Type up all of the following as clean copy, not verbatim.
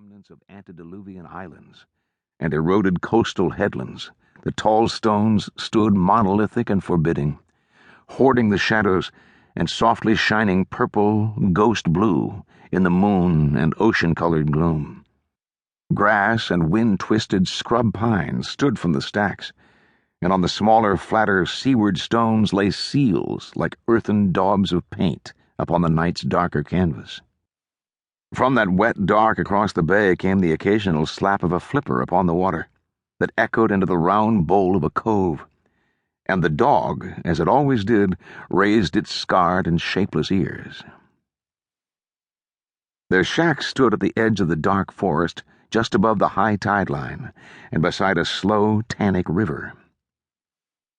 remnants of antediluvian islands and eroded coastal headlands, the tall stones stood monolithic and forbidding, hoarding the shadows and softly shining purple, ghost blue in the moon and ocean-colored gloom. Grass and wind-twisted scrub pines stood from the stacks, and on the smaller, flatter seaward stones lay seals like earthen daubs of paint upon the night's darker canvas. From that wet dark across the bay came the occasional slap of a flipper upon the water that echoed into the round bowl of a cove, and the dog, as it always did, raised its scarred and shapeless ears. Their shack stood at the edge of the dark forest just above the high tide line and beside a slow, tannic river.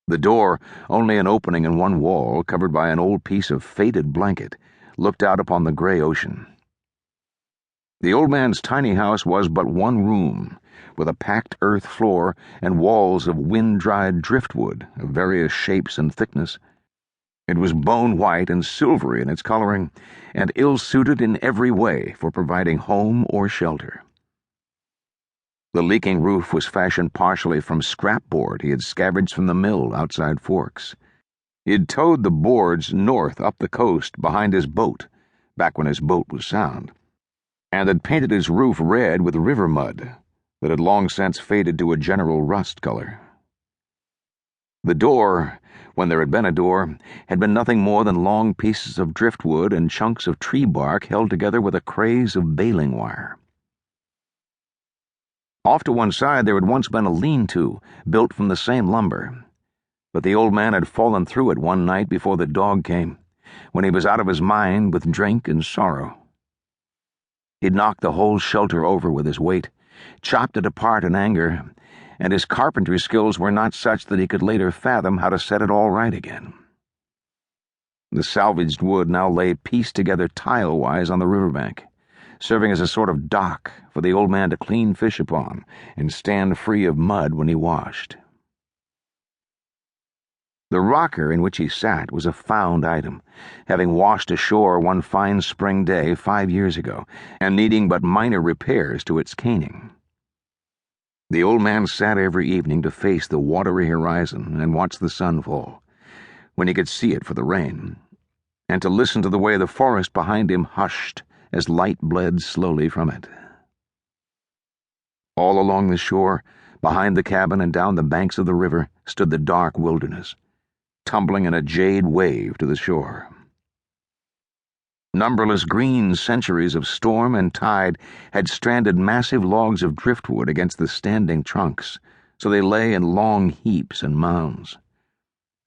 The door, only an opening in one wall covered by an old piece of faded blanket, looked out upon the gray ocean. The old man's tiny house was but one room, with a packed earth floor and walls of wind-dried driftwood of various shapes and thickness. It was bone-white and silvery in its coloring, and ill-suited in every way for providing home or shelter. The leaking roof was fashioned partially from scrap-board he had scavenged from the mill outside Forks. He had towed the boards north up the coast behind his boat, back when his boat was sound, and had painted his roof red with river mud that had long since faded to a general rust color. The door, when there had been a door, had been nothing more than long pieces of driftwood and chunks of tree bark held together with a craze of baling wire. Off to one side there had once been a lean-to, built from the same lumber, but the old man had fallen through it one night before the dog came, when he was out of his mind with drink and sorrow. He'd knocked the whole shelter over with his weight, chopped it apart in anger, and his carpentry skills were not such that he could later fathom how to set it all right again. The salvaged wood now lay pieced together tile-wise on the riverbank, serving as a sort of dock for the old man to clean fish upon and stand free of mud when he washed. The rocker in which he sat was a found item, having washed ashore one fine spring day 5 years ago, and needing but minor repairs to its caning. The old man sat every evening to face the watery horizon and watch the sun fall, when he could see it for the rain, and to listen to the way the forest behind him hushed as light bled slowly from it. All along the shore, behind the cabin and down the banks of the river, stood the dark wilderness, tumbling in a jade wave to the shore. Numberless green centuries of storm and tide had stranded massive logs of driftwood against the standing trunks, so they lay in long heaps and mounds.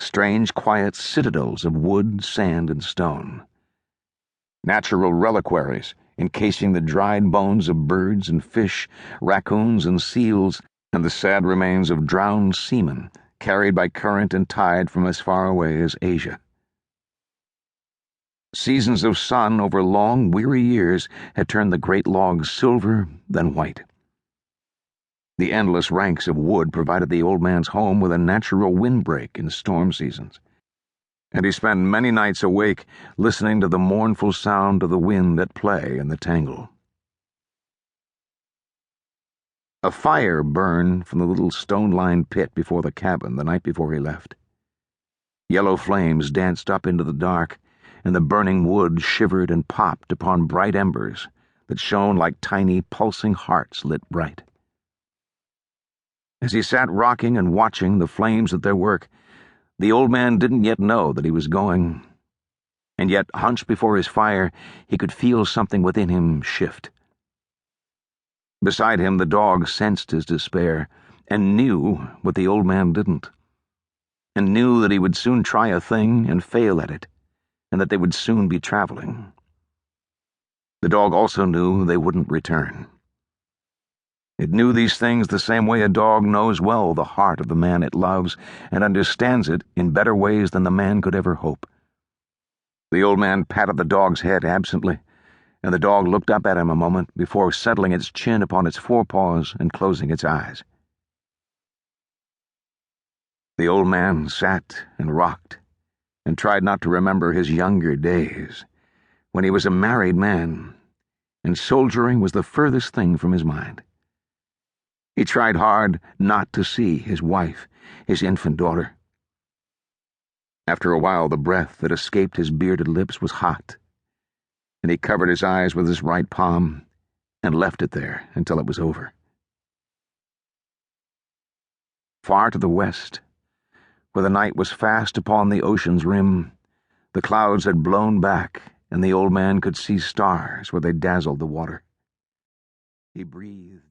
Strange, quiet citadels of wood, sand, and stone. Natural reliquaries encasing the dried bones of birds and fish, raccoons and seals, and the sad remains of drowned seamen carried by current and tide from as far away as Asia. Seasons of sun over long, weary years had turned the great logs silver, then white. The endless ranks of wood provided the old man's home with a natural windbreak in storm seasons, and he spent many nights awake listening to the mournful sound of the wind at play in the tangle. A fire burned from the little stone-lined pit before the cabin the night before he left. Yellow flames danced up into the dark, and the burning wood shivered and popped upon bright embers that shone like tiny, pulsing hearts lit bright. As he sat rocking and watching the flames at their work, the old man didn't yet know that he was going, and yet, hunched before his fire, he could feel something within him shift. Beside him, the dog sensed his despair, and knew what the old man didn't, and knew that he would soon try a thing and fail at it, and that they would soon be traveling. The dog also knew they wouldn't return. It knew these things the same way a dog knows well the heart of the man it loves and understands it in better ways than the man could ever hope. The old man patted the dog's head absently, and the dog looked up at him a moment before settling its chin upon its forepaws and closing its eyes. The old man sat and rocked and tried not to remember his younger days, when he was a married man and soldiering was the furthest thing from his mind. He tried hard not to see his wife, his infant daughter. After a while, the breath that escaped his bearded lips was hot, and he covered his eyes with his right palm and left it there until it was over. Far to the west, where the night was fast upon the ocean's rim, the clouds had blown back, and the old man could see stars where they dazzled the water. He breathed